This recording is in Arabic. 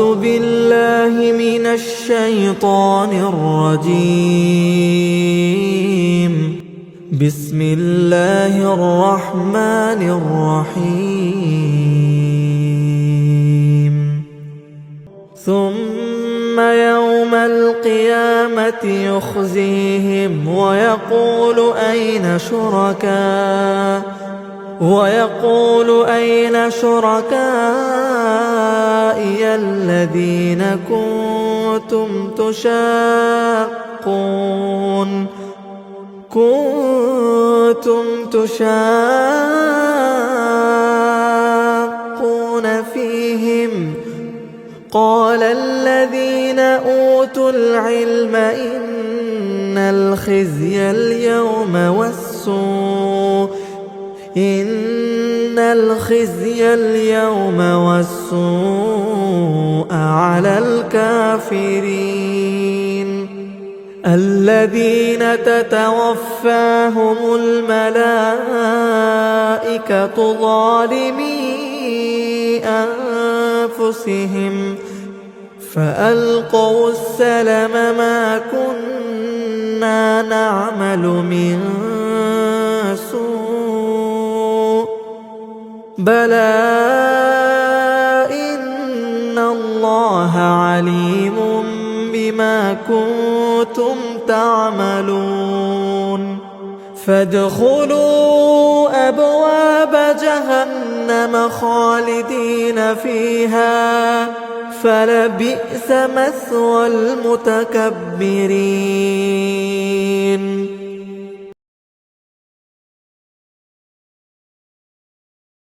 أعوذ بالله من الشيطان الرجيم. بسم الله الرحمن الرحيم. ثم يوم القيامة يخزيهم ويقول أين شركائي الذين كنتم تشاقون فيهم. قال الذين أوتوا العلم إن الخزي اليوم والسوء على الكافرين الذين تتوفاهم الملائكة ظالمي أنفسهم فألقوا السلم ما كنا نعمل من سوء بلى إن الله عليم بما كنتم تعملون. فادخلوا أبواب جهنم خالدين فيها فلبئس مثوى المتكبرين.